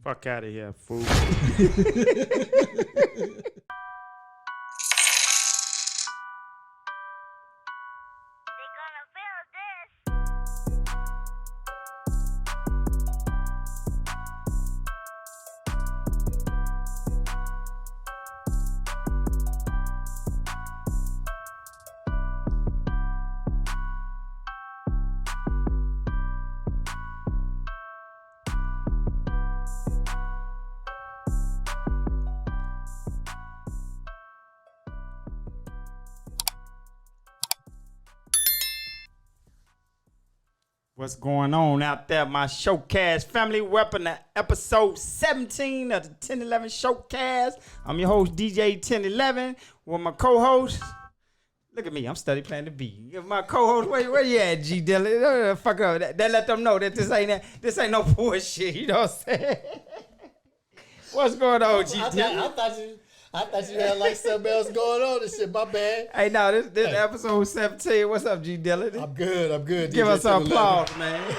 Fuck out of here, fool. What's going on out there, my Showcast family? Weapon episode 17 of the 1011 Showcast. I'm your host, DJ 1011, with my co-host. Look at me, I'm study playing the beat. My co-host, where you at, G Dillon? Fuck up. That let them know that this ain't no bullshit. You know what I'm saying? What's going on, G Dillon? I thought you had like something else going on and shit. My bad. Hey, no, this episode 17. What's up, G Dillon? I'm good. Give us some applause, man.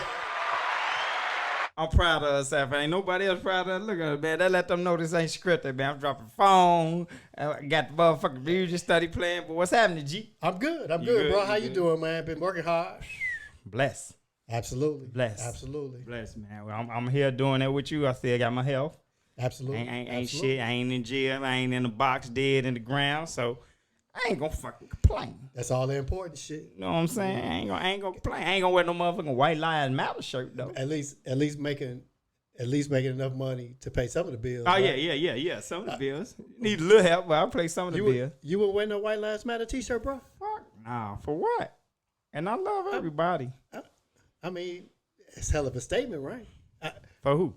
I'm proud of us, ain't nobody else proud of us. Look at us, man. That let them know this ain't scripted, man. I'm dropping phone. I got the motherfucking music study playing. But what's happening, G? I'm good, bro. How you doing, man? Been working hard. Bless. Absolutely. Bless. Absolutely. Bless, man. Well, I'm here doing that with you. I still got my health. Absolutely. Ain't shit. I ain't in jail. I ain't in the box dead in the ground. So I ain't gonna fucking complain. That's all the important shit. You know what I'm saying? I ain't gonna complain. I ain't gonna wear no motherfucking White Lives Matter shirt though. At least making enough money to pay some of the bills. Oh, right? yeah. Some of the bills. Need a little help, but I'll play some of the bills. You would wear no White Lives Matter t-shirt, bro? Fuck nah, for what? And I love everybody. I mean, it's hell of a statement, right? For who?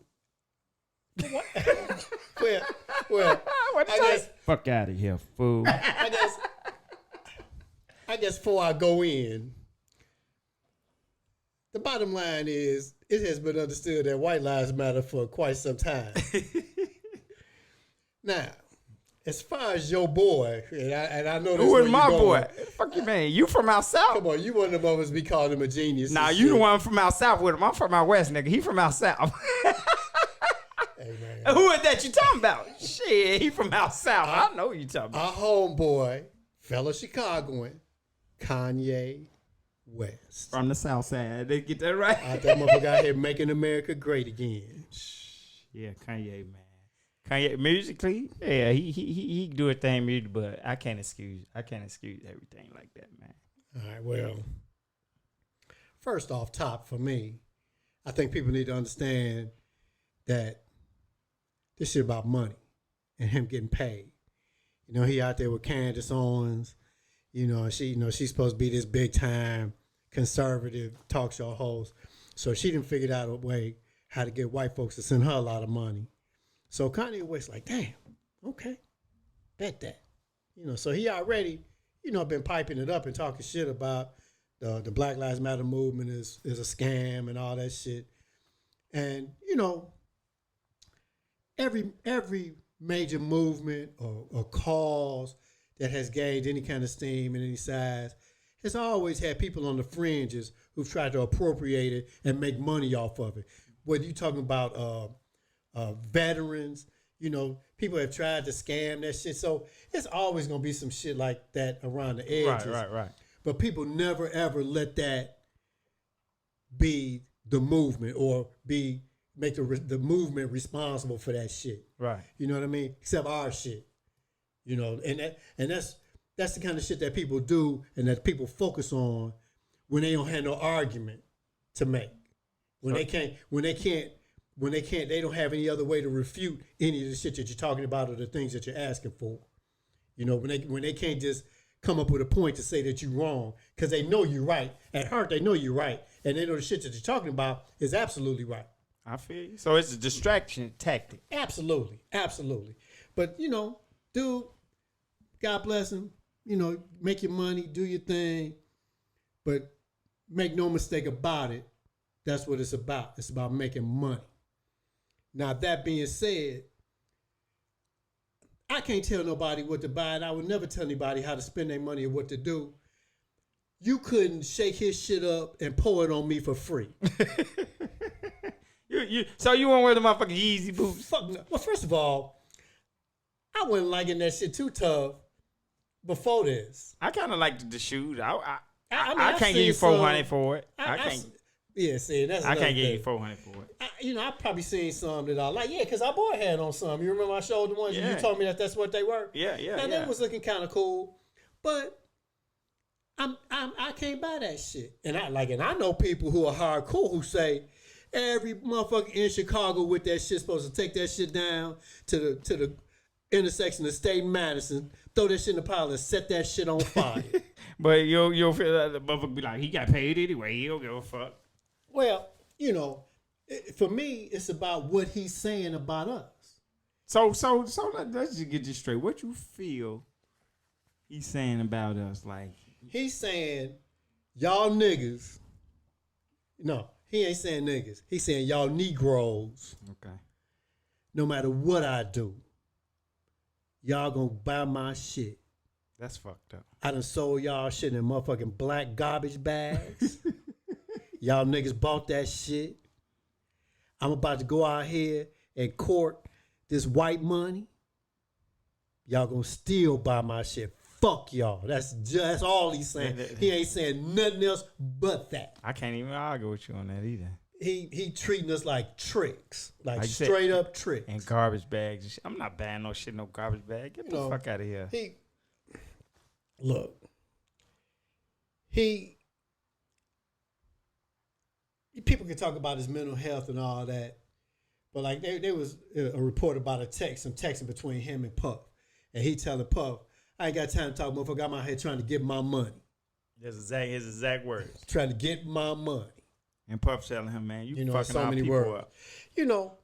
well, I guess. Fuck out of here, fool. I guess before I go in, the bottom line is it has been understood that White Lives Matter for quite some time. Now, as far as your boy, and I know this. Who is my boy? Fuck you, man. You from out south? Come on, you one of them others be calling him a genius. Nah, you the one from out south with him. I'm from out west, nigga. He from out south. Hey, man. Who is that you talking about? Shit, he from out south. I know you talking about. Our homeboy, fellow Chicagoan, Kanye West. From the south side. They get that right. That motherfucker out here making America great again. Yeah, Kanye, man. Kanye musically, yeah, he do a thing music, but I can't excuse everything like that, man. All right, well, first off top for me, I think people need to understand that this shit about money and him getting paid. You know, he out there with Candace Owens. She's supposed to be this big time conservative talk show host. So she done figured out a way how to get white folks to send her a lot of money. So Kanye West like, damn, okay, bet that. So he already, been piping it up and talking shit about the Black Lives Matter movement is a scam and all that shit. And, every major movement or cause that has gained any kind of steam and any size has always had people on the fringes who've tried to appropriate it and make money off of it. Whether you're talking about veterans, people have tried to scam that shit. So it's always going to be some shit like that around the edges. Right. But people never, ever let that be the movement or make the movement responsible for that shit. Right. You know what I mean? Except our shit. And that's the kind of shit that people do and that people focus on when they don't have no argument to make. When they don't have any other way to refute any of the shit that you're talking about or the things that you're asking for. When they can't just come up with a point to say that you're wrong because they know you're right. At heart, they know you're right. And they know the shit that you're talking about is absolutely right. I feel you. So it's a distraction tactic. Absolutely. But, dude, God bless him. Make your money, do your thing. But make no mistake about it. That's what it's about. It's about making money. Now, that being said, I can't tell nobody what to buy, and I would never tell anybody how to spend their money or what to do. You couldn't shake his shit up and pour it on me for free. So you won't wear the motherfucking Yeezy boots? Fuck no. Well, first of all, I wasn't liking that shit too tough before this. I kind of like the shoes. I I've can't give you seen 400 for it. I can't. Yeah, see, that's I another can't give you thing. 400 for it. I've probably seen some that I like. Yeah, because our boy had on some. You remember I showed the ones Yeah. you told me that's what they were. Yeah. Now that was looking kind of cool, but I can't buy that shit. And I know people who are hardcore who say every motherfucker in Chicago with that shit supposed to take that shit down to the intersection of State and Madison, throw that shit in the pile and set that shit on fire. But you'll feel like the motherfucker be like, he got paid anyway. He don't give a fuck. Well, for me, it's about what he's saying about us. So let's just get this straight. What you feel he's saying about us? Like, he's saying y'all niggas. No, he ain't saying niggas. He's saying y'all Negroes. okay. No matter what I do, y'all gonna buy my shit. That's fucked up. I done sold y'all shit in motherfucking black garbage bags. Y'all niggas bought that shit. I'm about to go out here and court this white money. Y'all gonna still buy my shit. Fuck y'all. That's all he's saying. He ain't saying nothing else but that. I can't even argue with you on that either. He treating us like tricks, like you straight said, up tricks. And garbage bags. And shit. I'm not buying no shit, no garbage bag. Get the fuck out of here. People can talk about his mental health and all that, but like there was a report about some texting between him and Puff, and he telling Puff, "I ain't got time to talk, motherfucker. I'm out here trying to get my money." His exact words. Trying to get my money. And Puff telling him, man, you fucking so our many people words. up.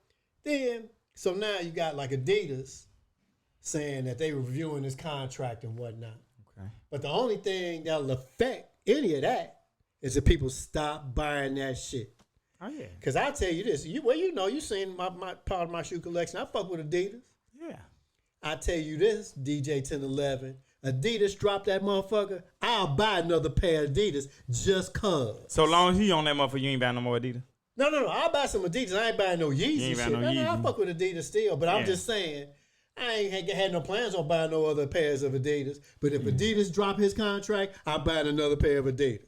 So now you got like Adidas saying that they were reviewing his contract and whatnot. Okay. But the only thing that'll affect any of that is if people stop buying that shit. Oh yeah. Cause I tell you this, you seen my part of my shoe collection. I fuck with Adidas. Yeah. I tell you this, DJ 1011, Adidas drop that motherfucker, I'll buy another pair of Adidas just cause. So long as he on that motherfucker, you ain't buying no more Adidas? No, I'll buy some Adidas. I ain't buying no Yeezy shit. I fuck with Adidas still, but I'm just saying, I ain't had no plans on buying no other pairs of Adidas. But if Adidas drop his contract, I'll buy another pair of Adidas.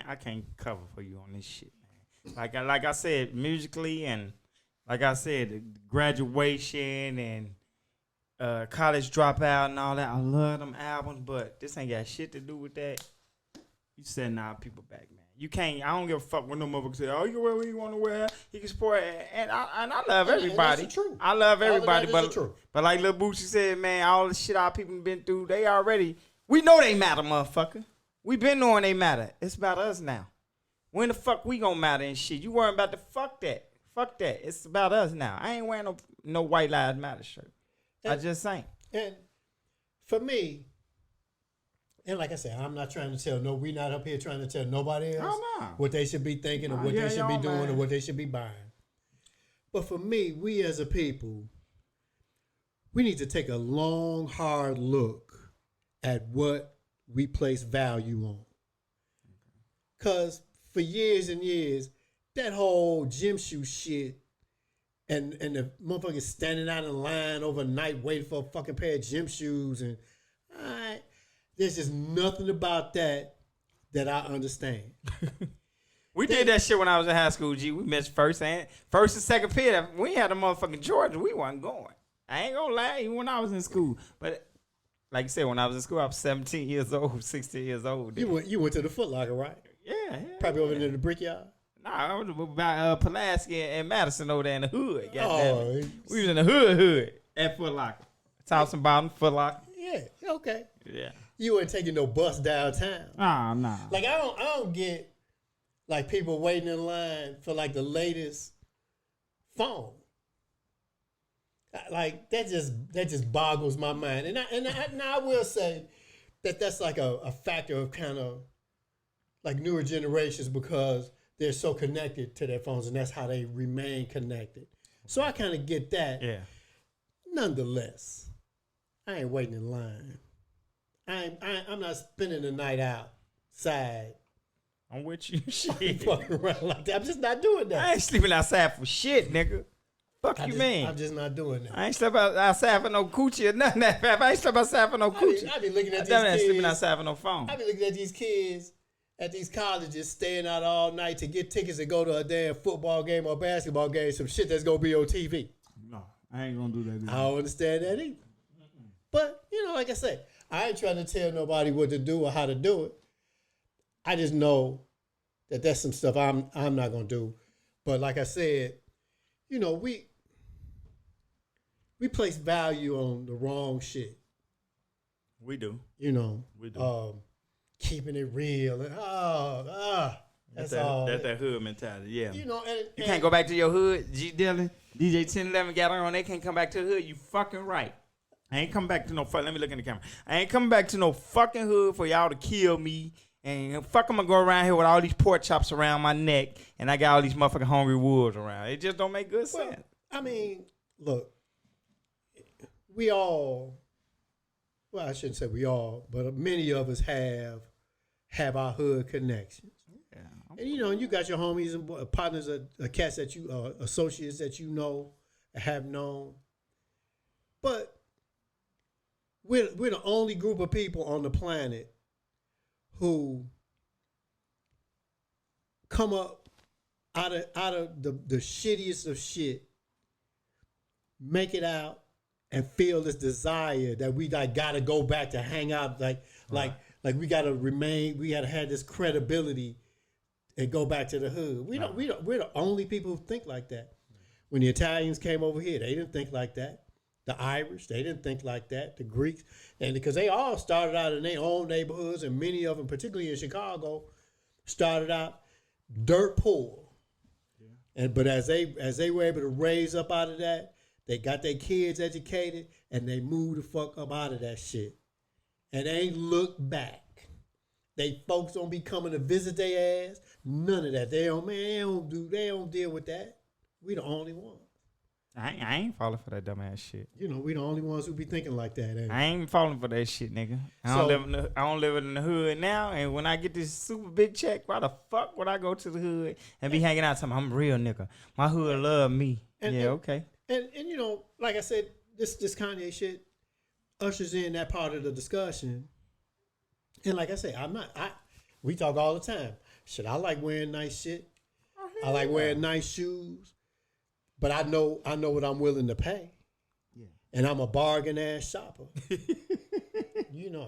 I can't cover for you on this shit, man. Like I said, musically and like I said, graduation and college dropout and all that. I love them albums, but this ain't got shit to do with that. You setting our people back, man. You can't. I don't give a fuck when no motherfucker say, "Oh, you can wear what you want to wear." He can support, and I love everybody. That's the truth. I love everybody, All of that is the truth. but like Lil Boosie said, man, all the shit our people been through, we know they matter, motherfucker. We been knowing they matter. It's about us now. When the fuck we gonna matter and shit? You worrying about the fuck that? Fuck that. It's about us now. I ain't wearing no White Lives Matter shirt. I just ain't. And for me, and like I said, I'm not trying to tell we not up here trying to tell nobody else what they should be thinking or what they should be doing or what they should be buying. But for me, we as a people, we need to take a long, hard look at what we place value on. Because for years and years, that whole gym shoe shit and the motherfuckers standing out in line overnight waiting for a fucking pair of gym shoes and there's just nothing about that I understand. We did that shit when I was in high school, G. We missed first and second period. We had a motherfucking Georgia. We wasn't going. I ain't gonna lie, even when I was in school. But like you said, when I was in school, I was 17 years old, 16 years old. You went to the Foot Locker, right? Yeah. Probably over there the Brickyard. Nah, I was by Pulaski and Madison over there in the hood. Oh, we was in the hood at Foot Locker. Tops and bottom, Foot Locker. Yeah, okay. Yeah. You weren't taking no bus downtown. Nah. Like I don't get like people waiting in line for like the latest phone. Like that just boggles my mind. And I will say that's like a factor of kind of like newer generations because they're so connected to their phones and that's how they remain connected. So I kind of get that. Yeah. Nonetheless, I ain't waiting in line. I'm not spending the night outside I'm with you. I Shit. ain't fucking around like that. I'm just not doing that. I ain't sleeping outside for shit, nigga. Fuck you, man. I'm just not doing that. I ain't slept outside for no coochie or nothing. I ain't slept outside for no coochie. I be looking at I these definitely ain't kids. sleeping outside for no phone. I be looking at these kids at these colleges staying out all night to get tickets to go to a damn football game or basketball game, some shit that's gonna be on TV. No, I ain't gonna do that either. I don't understand that either. But, like I said, I ain't trying to tell nobody what to do or how to do it. I just know that that's some stuff I'm not gonna do. But like I said, we place value on the wrong shit. We do. We do. Keeping it real. And, that's all. That's that hood mentality, yeah. And you can't go back to your hood. G. Dillon, DJ 1011 got on. They can't come back to the hood. You fucking right. I ain't coming back to no fuck. Let me look in the camera. I ain't coming back to no fucking hood for y'all to kill me. And fuck, I'm gonna go around here with all these pork chops around my neck, and I got all these motherfucking hungry wolves around. It just don't make good sense. I mean, look, we all, well, I shouldn't say we all, but many of us have our hood connections. Yeah. And you got your homies and partners, cats that you, associates that have known. But we're the only group of people on the planet who come up out of the shittiest of shit, make it out, and feel this desire that we gotta go back to hang out, like we gotta remain, we gotta have this credibility and go back to the hood. We're the only people who think like that. When the Italians came over here, they didn't think like that. The Irish, they didn't think like that. The Greeks, and because they all started out in their own neighborhoods, and many of them, particularly in Chicago, started out dirt poor. Yeah. But as they were able to raise up out of that, they got their kids educated, and they moved the fuck up out of that shit, and they ain't look back. They folks don't be coming to visit their ass. None of that. They don't deal with that. We the only ones. I ain't falling for that dumbass shit. We the only ones who be thinking like that. I ain't falling for that shit, nigga. I don't live in the hood now, and when I get this super big check, why the fuck would I go to the hood and be hanging out? Talking, I'm a real nigga. My hood love me. Okay. And like I said, this Kanye shit ushers in that part of the discussion. And like I say, we talk all the time. Shit, I like wearing nice shit. I like wearing nice shoes. But I know what I'm willing to pay. Yeah. And I'm a bargain ass shopper. You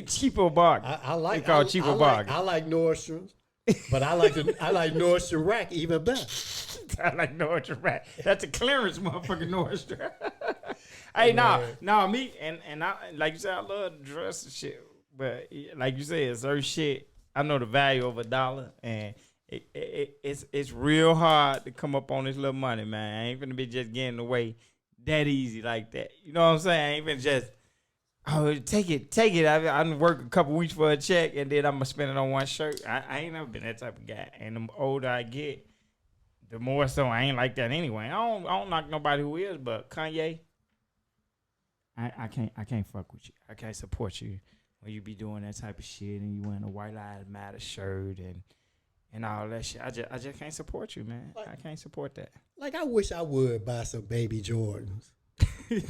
cheapo bargain. I like cheapo bargain. I like Nordstrom's, but I like Nordstrom Rack even better. I like Nordstrom Rack. That's a clearance motherfucking Nordstrom. Hey, me and I, like you said, I love the dress and shit. But like you said, certain shit, I know the value of $1, and it's real hard to come up on this little money, man. I ain't finna be just getting away that easy like that. You know what I'm saying? I ain't finna just, take it. I work a couple weeks for a check, and then I'm gonna spend it on one shirt. I ain't never been that type of guy. And the older I get, the more so I ain't like that anyway. I don't knock nobody who is, but Kanye, I can't fuck with you. I can't support you when you be doing that type of shit and you wearing a White Lives Matter shirt and all that shit. I just can't support you, man. I can't support that. Like, I wish I would buy some baby Jordans. You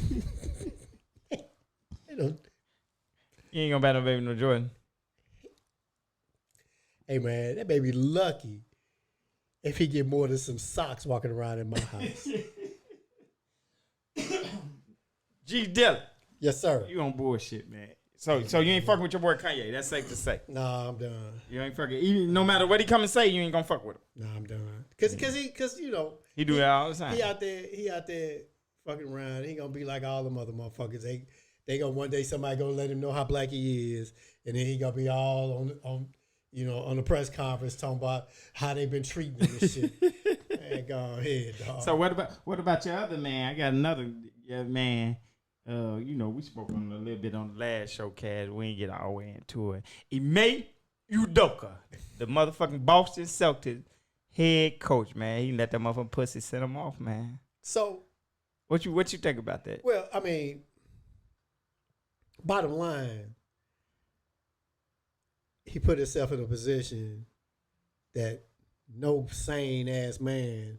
ain't gonna buy no baby no Jordan. Hey, man, that baby lucky if he get more than some socks walking around in my house. G. Dillon. Yes, sir. You on bullshit, man. So you ain't fucking with your boy Kanye. That's safe to say. Nah, I'm done. You ain't fucking. No matter what he come and say, you ain't gonna fuck with him. Nah, I'm done. Cause he do that all the time. He out there fucking around. He gonna be like all the other motherfuckers. They gonna one day somebody gonna let him know how black he is, and then he gonna be all on the press conference talking about how they been treating him and shit. Man, go ahead, dog. So what about your other man? I got another man. We spoke on a little bit on the last showcast. We ain't get all the way into it. Ime Udoka, the motherfucking Boston Celtics head coach, man. He let that motherfucking pussy send him off, man. So, what you think about that? Well, I mean, bottom line, he put himself in a position that no sane ass man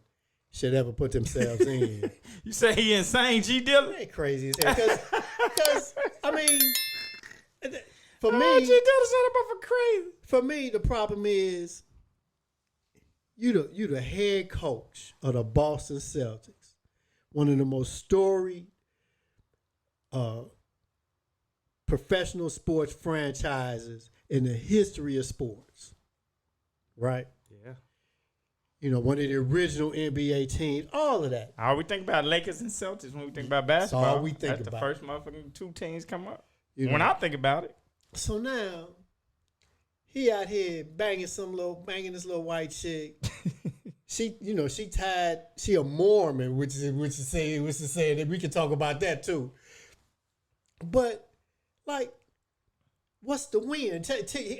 should ever put themselves in. You say he insane, G Dilla? Ain't crazy as hell. Because I mean, for me, G Dilla said about for crazy. For me, the problem is you the head coach of the Boston Celtics, one of the most storied professional sports franchises in the history of sports, right? Yeah. You know, one of the original NBA teams, all of that. All we think about Lakers and Celtics when we think about basketball. That's all we think That's about. the first motherfucking two teams come up. You When know. I think about it. So now he out here banging this little white chick. She a Mormon, which is saying that we can talk about that too. But like, what's the win?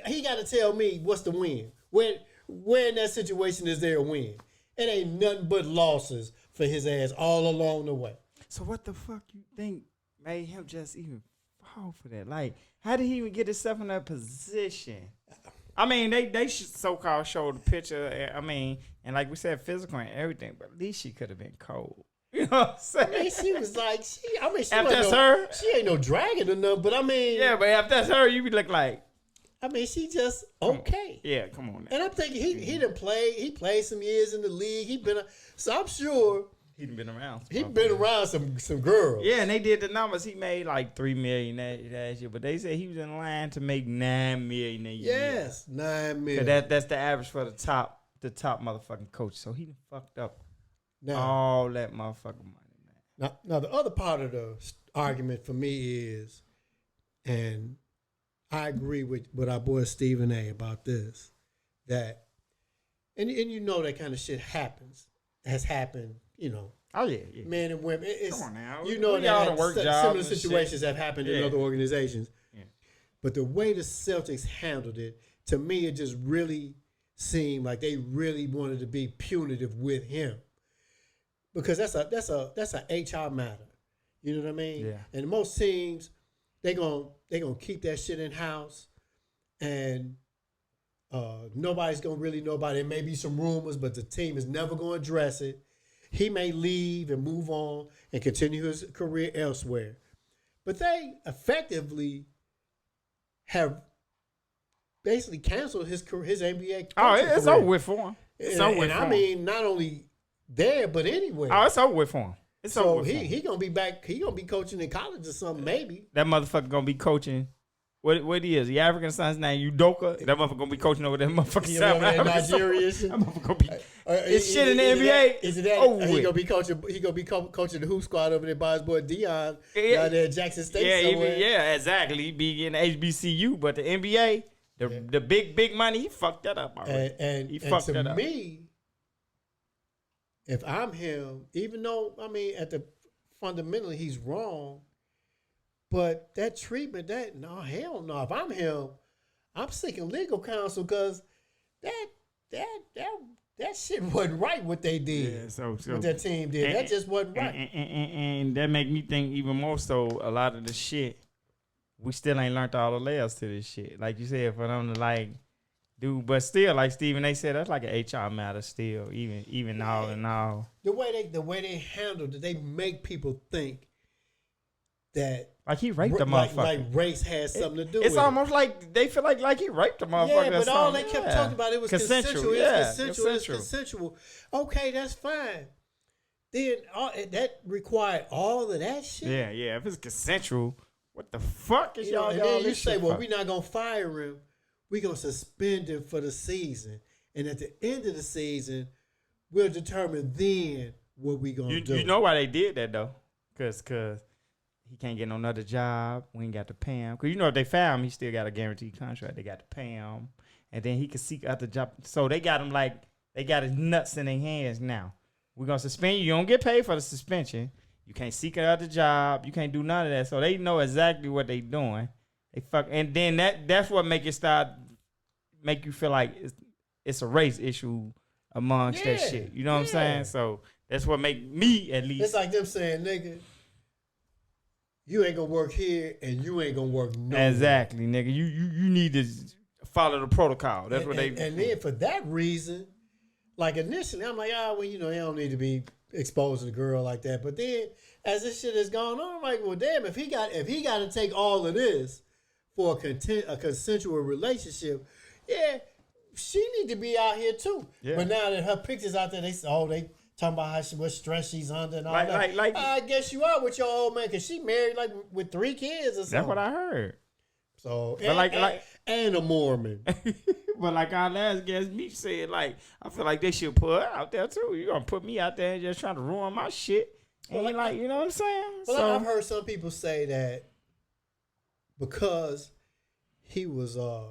He got to tell me what's the win. Where in that situation is there a win? It ain't nothing but losses for his ass all along the way. So what the fuck you think made him just even fall for that? Like, how did he even get himself in that position? I mean, they so-called showed the picture. I mean, and like we said, physical and everything, but at least she could have been cold. You know what I'm saying? I mean, she was like, she ain't no dragon or nothing, but I mean. Yeah, but if that's her, you be looking like. I mean, she just okay. Yeah, come on now. And I'm thinking he played some years in the league. So I'm sure He'd been around. he'd been around some girls. Yeah, and they did the numbers. He made like $3 million that year, but they said he was in line to make $9 million a year. Yes, $9 million. That's the average for the top motherfucking coach. So he fucked up Now, all that motherfucking money, man. now the other part of the argument for me is, and I agree with our boy Stephen A. about this, that, and you know that kind of shit has happened, you know. Oh yeah. Men and women. It's, Come on now. You know We all that the work similar jobs and situations shit. have happened in Yeah. other organizations. Yeah. But the way the Celtics handled it, to me, it just really seemed like they really wanted to be punitive with him, because that's a HR matter. You know what I mean? Yeah. And most teams, they gonna keep that shit in house, and nobody's gonna really know about it. There may be some rumors, but the team is never gonna address it. He may leave and move on and continue his career elsewhere, but they effectively have basically canceled his NBA. Oh, it's career. over with for him. It's over with And for I him. mean, not only there but anywhere. Oh, it's over with for him. It's over So with for him. he gonna be back. He gonna be coaching in college or something, maybe. That motherfucker gonna be coaching. What he is? The African son's name Udoka. That motherfucker gonna be coaching over that motherfucker. He South over there in Africa. Nigeria. That motherfucker gonna be. It's shit in the NBA. Is it that? over He with. gonna be coaching. He gonna be coaching the hoop squad over there by his boy Dion Yeah. down there at Jackson State Yeah, somewhere. yeah, exactly. He be in the HBCU, but the NBA, the big money, he fucked that up already. And He fucked to that up. me, if I'm him, even though fundamentally he's wrong, but that treatment, hell no. If I'm him, I'm seeking legal counsel, because that shit wasn't right what they did. Yeah, so What that team did, that just wasn't right. And that make me think even more so. A lot of the shit we still ain't learned all the layers to this shit. Like you said, for them to like do, but still, like Stephen A. said, that's like an HR matter still. Even all in all, The way they handled it, they make people think that like he raped the like motherfucker. race has something to do with It's it. almost like they feel like he raped the motherfucker. Yeah, or but all they something. kept talking about, it was consensual. Yeah, It's consensual. Okay, that's fine. Then that required all of that shit. Yeah. If it's consensual, what the fuck is You know, y'all? and y'all then you this say, shit well, for? we're not gonna fire him. We're gonna suspend him for the season, and at the end of the season, we'll determine then what we gonna do. You know why they did that though? Cause he can't get no another job. We ain't got to pay him. Cause you know if they fire him, he still got a guaranteed contract. They got to pay him, and then he could seek other job. So they got him like they got his nuts in their hands now. We're gonna suspend you. You don't get paid for the suspension. You can't seek another job. You can't do none of that. So they know exactly what they doing. They fuck, and then that's what make you feel like it's a race issue amongst that shit. You know what I'm saying? So that's what make me at least. It's like them saying, nigga, you ain't gonna work here and you ain't gonna work nowhere. Exactly, nigga. You need to follow the protocol. That's what they. And then for that reason, like initially, I'm like, well, you don't need to be exposing a girl like that. But then, as this shit has gone on, I'm like, well, damn, if he got to take all of this for a consensual relationship, yeah, she need to be out here too. Yeah. But now that her pictures out there, they talking about what stress she's under and all that. Like, I guess you are with your old man because she married like with 3 kids or something. That's what I heard. So, and a Mormon. But like our last guest, me said, like, I feel like they should put her out there too. You gonna put me out there and just trying to ruin my shit? And well, you know what I'm saying? Well, so, I've heard some people say that because she was a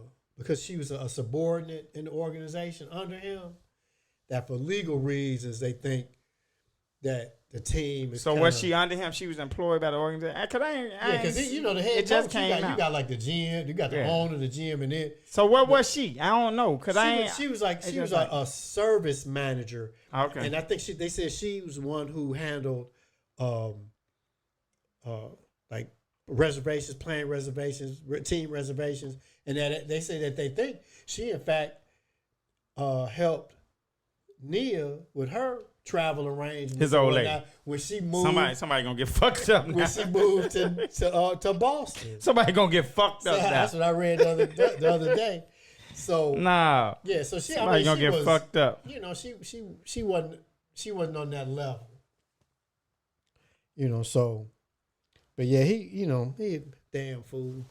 subordinate in the organization under him, that for legal reasons they think that the team is. So was she under him? She was employed by the organization. Because the head coach, you got like the GM, you got the owner of the GM, and then. So what was she? I don't know, she was a service manager. Okay. And I think they said she was one who handled, like reservations, plane reservations, team reservations, and that they say that they think she in fact helped Nia with her travel arrangements. His old lady. When she moved, somebody gonna get fucked up. When she moved to Boston, somebody gonna get fucked up. That's what I read the other day. So yeah. So somebody gonna get fucked up. You know, she wasn't on that level. You know, so, but yeah, he a damn fool,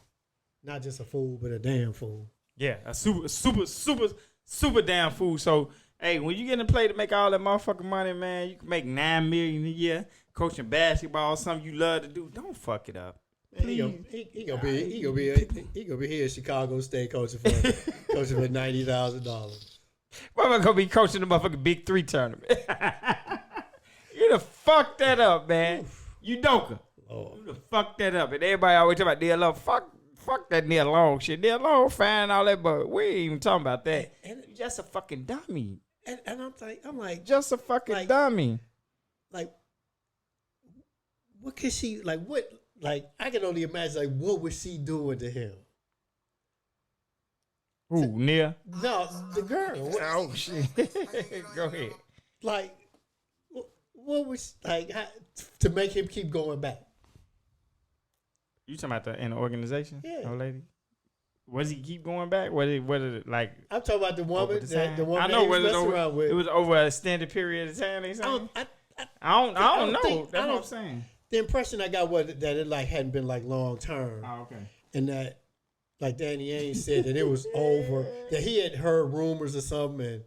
not just a fool, but a damn fool. Yeah, a super damn fool. So. Hey, when you get in play to make all that motherfucking money, man, you can make $9 million a year coaching basketball, something you love to do. Don't fuck it up. Please. He gonna be here at Chicago State coaching for $90,000. Why am I gonna be coaching the motherfucking Big 3 tournament? You done fucked that up, man. You doka. You done fucked that up. And everybody always talk about Neil Long. Fuck that Neil Long shit. Neil Long fine all that, but we ain't even talking about that. And just a fucking dummy. And I'm like, just a fucking dummy. Like, what could she I can only imagine what was she doing to him? Who, Nia? No, the girl. Oh shit. Go ahead. Like, what was to make him keep going back? You talking about in the organization? Yeah. Old lady? Was he keep going back? Was it like? I'm talking about the woman. The woman I know that he was messing around with. It was over an extended period of time. I don't know. That's what I'm saying. The impression I got was that it hadn't been long term. Oh, okay. And that Danny Ainge said that it was over. That he had heard rumors or something,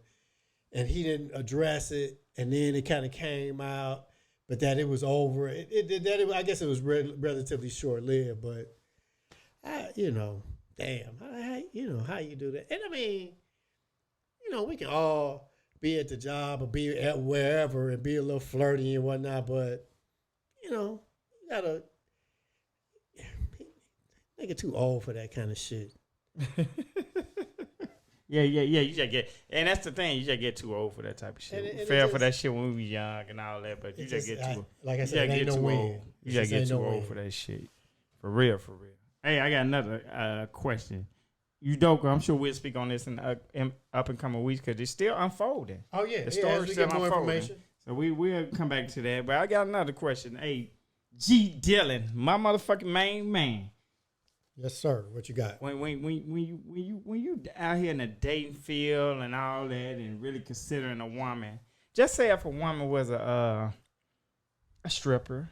and he didn't address it, and then it kind of came out, but that it was over. I guess it was relatively short lived, but damn, how you do that? And I mean, we can all be at the job or be at wherever and be a little flirty and whatnot, but you gotta make it too old for that kind of shit. Yeah. You just get, and that's the thing. You just get too old for that type of shit. We fell for that shit when we was young and all that, but you just get too. Like I said, ain't no way. You just get too old for that shit. For real. Hey, I got another question. Udoka, I'm sure we'll speak on this in up and coming weeks because it's still unfolding. Oh yeah, the story's still more unfolding. Information. So we'll come back to that. But I got another question. Hey, G Dillon, my motherfucking main man. Yes, sir. What you got? When you out here in the dating field and all that, and really considering a woman, just say if a woman was a stripper,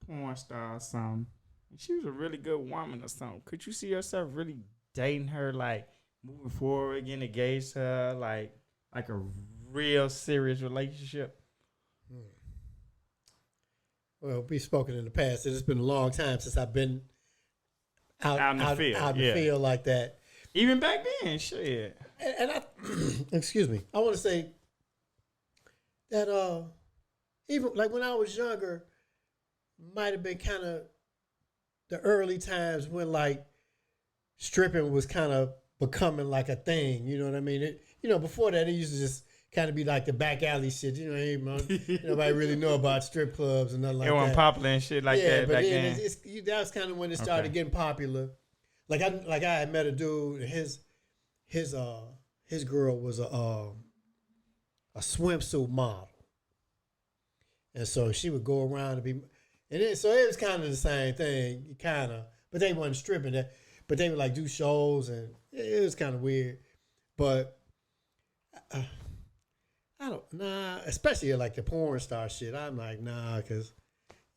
porn star, or something, and she was a really good woman or something, could you see yourself really dating her, like moving forward, getting engaged to her, like a real serious relationship? Well, we've spoken in the past. It's been a long time since I've been out in the field like that. Even back then, shit. And I, excuse me, I want to say that even like when I was younger, might have been kind of the early times when like stripping was kind of becoming like a thing. You know what I mean? Before that, it used to just kind of be like the back alley shit. Nobody really know about strip clubs and nothing like that. It wasn't popular and shit like that back then. That was kind of when it started getting popular. Like I had met a dude, and his girl was a swimsuit model, and so she would go around and be, and then, so it was kind of the same thing, but they wasn't stripping that, but they would like do shows, and it was kind of weird, but I don't, especially like the porn star shit. I'm like, nah, because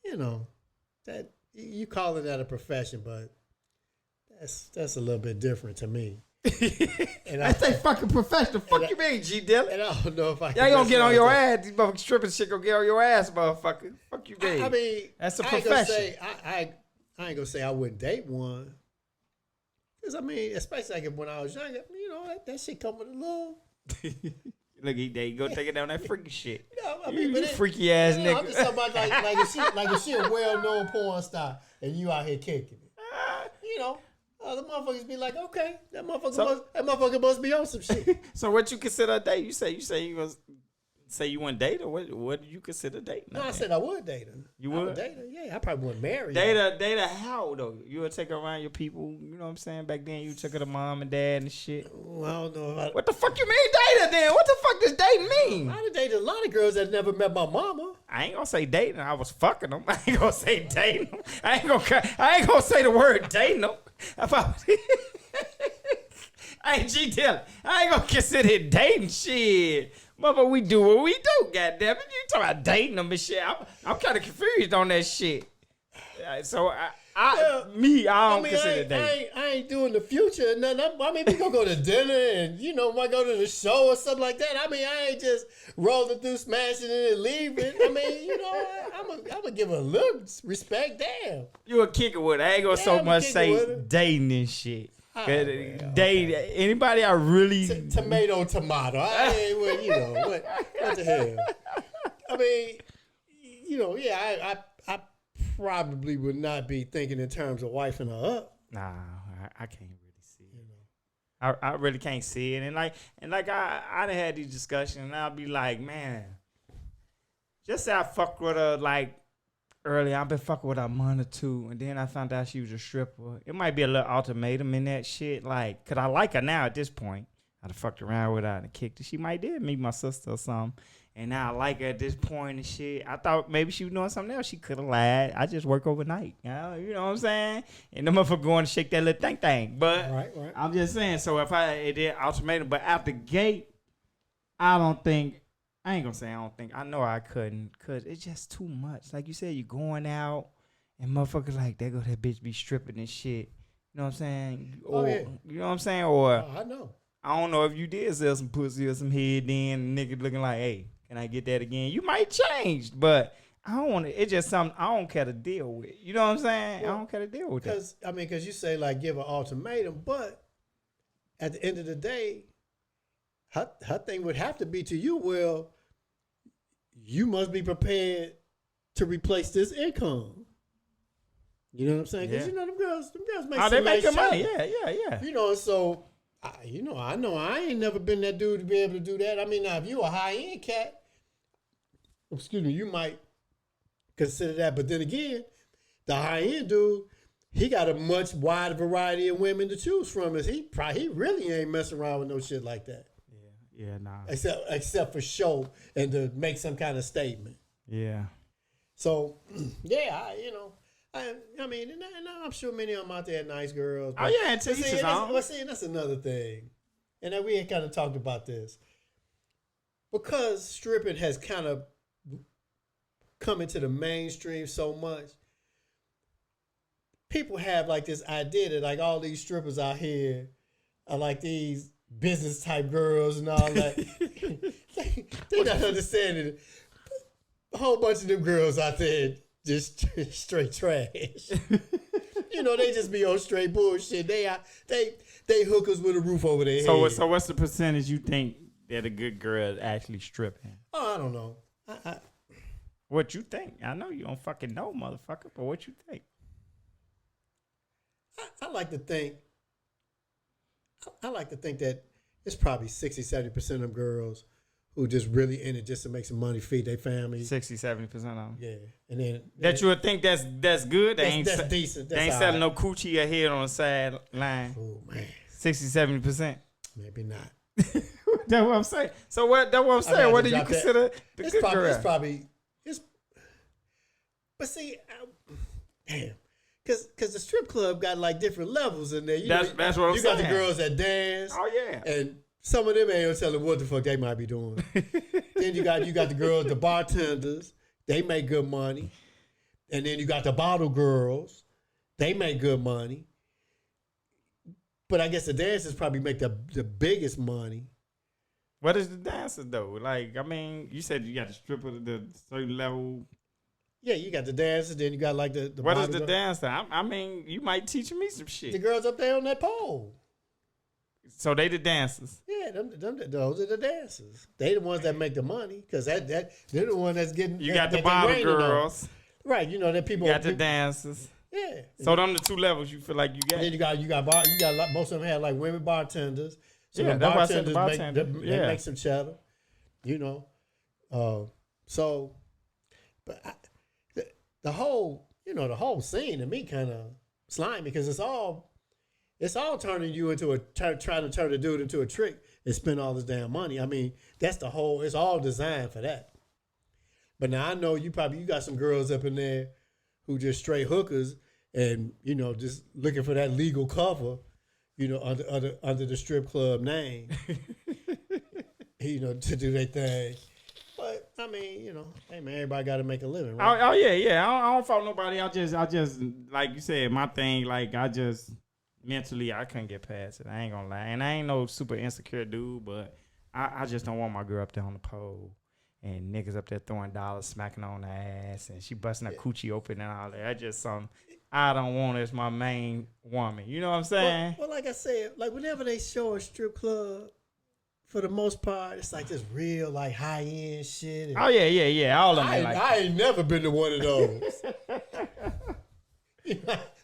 that you calling that a profession, but that's a little bit different to me. And I say fucking professional. Fuck you mean, G Dillon? And I don't know if I. Y'all gonna get on your ass. These motherfucking stripping shit gonna get on your ass, motherfucker. Fuck you mean? I mean, that's a profession. I ain't gonna say I wouldn't date one. Because I mean, especially like when I was younger, that shit come with a little. Look, there you go, taking down that freaky shit. I mean, you freaky ass nigga. I'm just talking about like if she a well-known porn star and you out here kicking it. The motherfuckers be like, okay, that motherfucker must be on some shit. So what you consider a date? You say you was say you wouldn't date her. What do you consider dating? No, I said I would date her. You would? I would date her. Yeah, I probably wouldn't marry her. Date her how though? You would take her around your people. You know what I'm saying? Back then you took her to mom and dad and shit. Well, I don't know if I. What the fuck you mean date her then? What the fuck does dating mean? I done dated a lot of girls that never met my mama. I ain't gonna say dating. I was fucking them. I ain't gonna say dating them. I ain't gonna say the word dating them. I ain't G Dillon. I ain't gonna consider it dating shit. Motherfucker, we do what we do, goddammit. You talking about dating them and shit. I'm kind of confused on that shit. So I don't consider dating. I ain't doing the future. I mean, we gonna go to dinner and, might go to the show or something like that. I mean, I ain't just rolling through, smashing it and leaving. I mean, I'm gonna give her a little respect. Damn. You a kicker with her. I ain't gonna so much say dating and shit. Date anybody I really tomato. I ain't what the hell? I mean, I probably would not be thinking in terms of wifing her up. Nah, I can't really see it. I really can't see it, and I done had these discussions, and I'll be like, man, just say I fuck with her like early. I've been fucking with her a month or two, and then I found out she was a stripper. It might be a little ultimatum in that shit, like, cause I like her now at this point. I'd have fucked around with her and kicked her. She might did meet my sister or something. And now I like her at this point and shit. I thought maybe she was doing something else. She could have lied. I just work overnight. You know what I'm saying? And the motherfucker going to shake that little thing. But right. I'm just saying, so if it did ultimatum, but out the gate, I ain't gonna say I don't think. I know I couldn't, because it's just too much. Like you said, you going out and motherfuckers like, there go that bitch be stripping and shit. You know what I'm saying? Or, yeah. You know what I'm saying? Or I know. I don't know if you did sell some pussy or some head then, and nigga looking like, hey, can I get that again? You might change, but I don't want to. It's just something I don't care to deal with. You know what I'm saying? Well, I don't care to deal with that. Because you say like give an ultimatum, but at the end of the day, her thing would have to be to you, well, you must be prepared to replace this income. You know what I'm saying? Because them girls make some they make nice money. shit. Yeah. So I know I ain't never been that dude to be able to do that. I mean, now if you a high end cat, you might consider that. But then again, the high end dude, he got a much wider variety of women to choose from. He really ain't messing around with no shit like that. Yeah, nah. Except for show and to make some kind of statement. Yeah. So, yeah, I mean, and I'm sure many of them out there are nice girls. But, and that's another thing. And we had kind of talked about this. Because stripping has kind of come into the mainstream so much, people have like this idea that like all these strippers out here are like these business type girls and all that. They not understanding. A whole bunch of them girls out there just straight trash. They just be on straight bullshit. They hookers with a roof over their head. So what's the percentage you think that a good girl actually stripping? Oh, I don't know. What you think? I know you don't fucking know, motherfucker, but what you think? I like to think that it's probably 60-70% of them girls who just really in it just to make some money, feed their family. 60-70% of them. Yeah, and then that you would think that's good. That's decent. They ain't selling no coochie ahead on the sideline. Oh man, 60-70%. Maybe not. That's what I'm saying. So what? That's what I'm saying. What do you consider the good girl? It's probably. But see, damn. Because the strip club got like different levels in there. That's what I'm saying. You got the girls that dance. Oh yeah. And some of them ain't gonna tell them what the fuck they might be doing. Then you got the girls, the bartenders. They make good money. And then you got the bottle girls. They make good money. But I guess the dancers probably make the biggest money. What is the dancers though? Like, I mean, you said you got the stripper to the certain level. Yeah, you got the dancers, then you got like the what is the dancer? I mean, you might teach me some shit. The girls up there on that pole. So they the dancers. Yeah, those are the dancers. They the ones that make the money because they're the ones that's getting. You got the bottle girls, right? You know that people. You got the dancers. Yeah. So them the two levels you feel like you got. And then you got most of them had like women bartenders. So yeah, the that's bartenders why I said the bartender. they make some cheddar. You know, the whole scene to me kind of slimy because it's all turning you into trying to turn a dude into a trick and spend all this damn money. I mean, it's all designed for that. But now I know you got some girls up in there who just straight hookers and, you know, just looking for that legal cover, you know, under the strip club name, you know, to do their thing. But I mean, you know, hey man, everybody got to make a living, right? Oh yeah. I don't fault nobody. I just like you said, my thing. Like I just mentally, I couldn't get past it. I ain't gonna lie, and I ain't no super insecure dude, but I just don't want my girl up there on the pole and niggas up there throwing dollars, smacking on the ass, and she busting her coochie open and all that. That's just something I don't want as my main woman. You know what I'm saying? Well, like I said, like whenever they show a strip club. For the most part, it's like this real, like high end shit. And oh yeah. All of them. I ain't never been to one of those.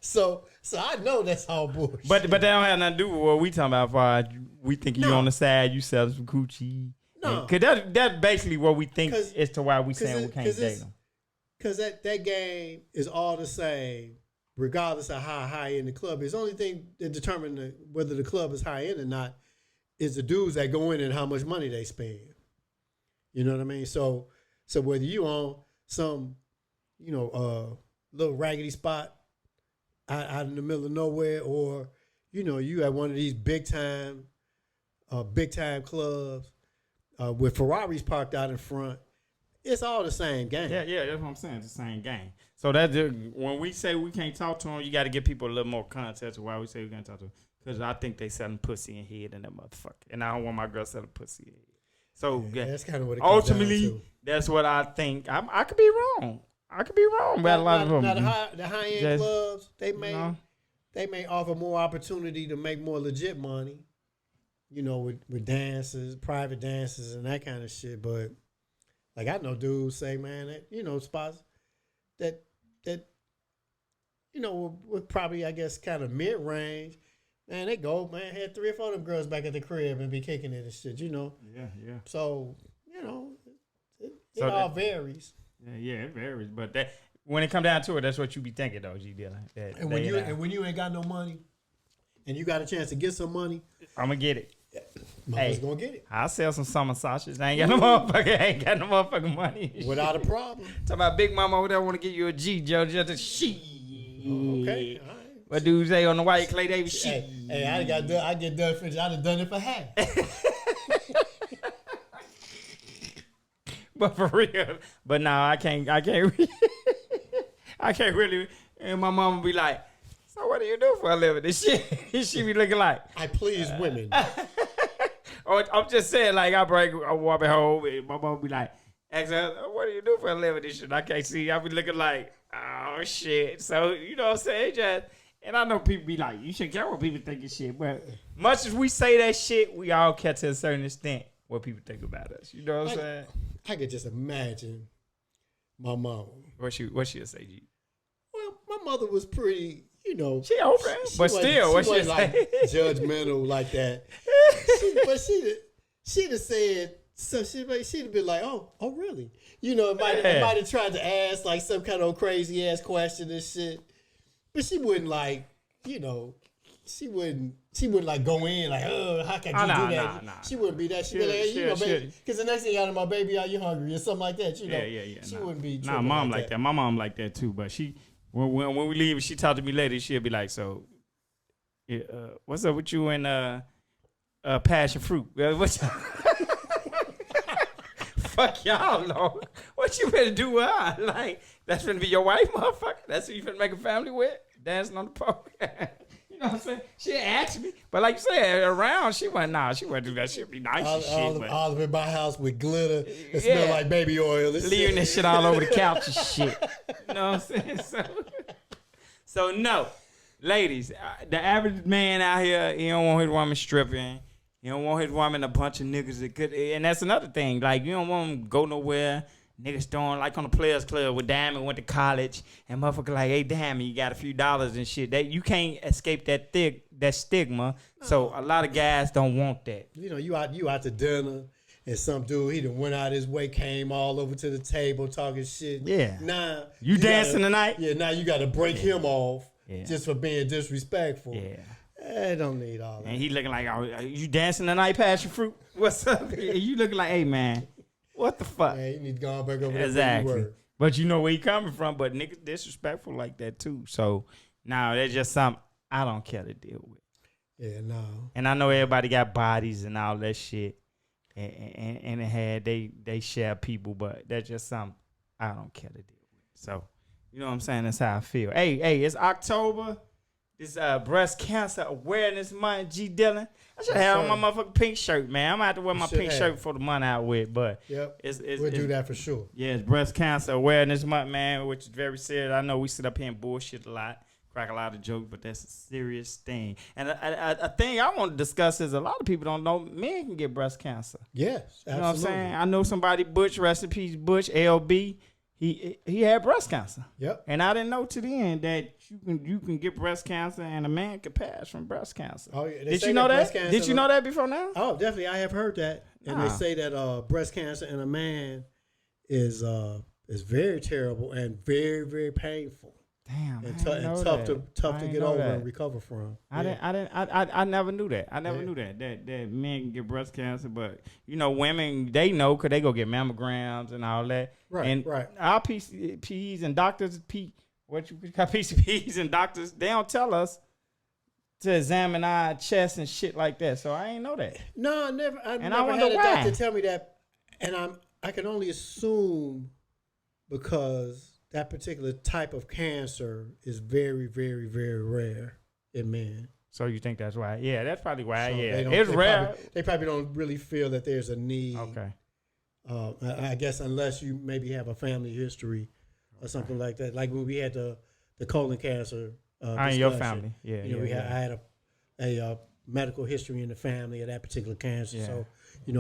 So I know that's all bullshit. But that don't have nothing to do with what we talking about. For we think you on the side, you sell some coochie. No, because that's basically what we think as to why we saying we can't date them. Because that game is all the same, regardless of how high end the club is. The only thing that determines whether the club is high end or not is the dudes that go in and how much money they spend. You know what I mean? So whether you on some, you know, little raggedy spot out in the middle of nowhere, or you know, you at one of these big time clubs with Ferraris parked out in front, it's all the same game. Yeah, that's what I'm saying. It's the same game. So that when we say we can't talk to them, you got to give people a little more context of why we say we can't talk to them. Because I think they selling pussy in head in that motherfucker. And I don't want my girl selling pussy in head. So that's kind of what it ultimately, comes down to. That's what I think. I could be wrong. About a lot of them. Now the high end clubs, they may offer more opportunity to make more legit money. You know, with dances, private dances, and that kind of shit. But like I know dudes say, man, that you know spots that you know were probably I guess kind of mid range. Man, they go, man, had 3 or 4 of them girls back at the crib and be kicking it and shit, you know? Yeah. So, you know, it all varies. Yeah, it varies. But that when it come down to it, that's what you be thinking, though, G. Dillon. And when you ain't got no money and you got a chance to get some money, I'm going to get it. Mama's going to get it. I'll sell some summer sausages. I ain't got no motherfucking money. Without a problem. Talking about Big Mama over there want to give you a G, Joe. Just a she. Okay, all right. What dudes say on the white clay David shit? Hey, I get done finished. I'd have done it for half. But for real. But no, I can't I can't really. And my mama be like, so what do you do for a living? This shit. She be looking like, I please women. Or I'm just saying, like, I walk home and my mama be like, ask her, what do you do for a living? This shit I can't see. I be looking like, oh shit. So you know what I'm saying? Just. And I know people be like, you shouldn't care what people think of shit. But much as we say that shit, we all care to a certain extent what people think about us. You know what I'm saying? I could just imagine my mom. What she'll say, G? Well, my mother was pretty, you know. She open. But still, what she'll like say? Judgmental like that. She'd have said, so she'd have been like, oh, really? You know, it might have tried to ask like some kind of crazy ass question and shit. But she wouldn't like, you know, She wouldn't like go in like, oh, how can you do that? She wouldn't be that. She'd be like, you know, baby, because the next thing out of my baby, are you hungry or something like that? You know, she wouldn't be. Nah, mom like that. My mom like that too. But she, when we leave, she talk to me later. She'll be like, so, what's up with you and passion fruit? Fuck y'all, Lord. What you better do with her? Like, that's gonna be your wife, motherfucker. That's who you finna make a family with? Dancing on the pole. You know what I'm saying? She asked me. But like you said, around, she wouldn't do that. She'd be nice and shit. All of it in my house with glitter. It smell like baby oil. Leaving this shit all over the couch and shit. You know what I'm saying? So no. Ladies, the average man out here, he don't want his woman stripping. He don't want his woman a bunch of niggas that could. And that's another thing. Like, you don't want him to go nowhere. Niggas throwing like on the Players Club with Diamond went to college and motherfucker like, hey Diamond, you got a few dollars and shit. That you can't escape that stigma. So a lot of guys don't want that. You know, you out to dinner and some dude he done went out his way, came all over to the table talking shit. Yeah. Now you dancing tonight? Yeah. Now you got to break him off just for being disrespectful. Yeah. I don't need all that. And he looking like, oh, you dancing tonight, passion fruit? What's up? You looking like, hey man. What the fuck? Man, you need to go back over there. Exactly. But you know where he coming from. But niggas disrespectful like that too. So now that's just something I don't care to deal with. Yeah, no. And I know everybody got bodies and all that shit. And it had they share people, but that's just something I don't care to deal with. So, you know what I'm saying? That's how I feel. Hey, it's October. This breast cancer awareness month, G Dillon. I should have on my motherfucking pink shirt, man. I'm gonna have to wear my pink shirt for the month out with, but we'll do that for sure. Yeah, it's breast cancer awareness month, man, which is very serious. I know we sit up here and bullshit a lot, crack a lot of jokes, but that's a serious thing. And a thing I want to discuss is a lot of people don't know men can get breast cancer. Yes, absolutely. You know what I'm saying? I know somebody, Butch, rest in peace, Butch, LB. He had breast cancer. Yep. And I didn't know to the end that you can get breast cancer and a man can pass from breast cancer. Oh, yeah. Did you know that? Did you know that before now? Oh, definitely. I have heard that. And they say that breast cancer in a man is very terrible and very, very painful. Damn. And tough to get over and recover from. I never knew that. I never knew that men can get breast cancer, but you know, women, they know because they go get mammograms and all that. Right. And our PCPs and doctors, PCPs and doctors, they don't tell us to examine our chest and shit like that. So I ain't know that. No, I never. I never had a doctor tell me that, and I can only assume because that particular type of cancer is very, very, very rare in men. So you think that's why? Yeah, that's probably why. So it's rare. They probably don't really feel that there's a need. Okay. I guess unless you maybe have a family history or something like that. Like when we had the colon cancer. In your family, yeah. I had a medical history in the family of that particular cancer. Yeah. So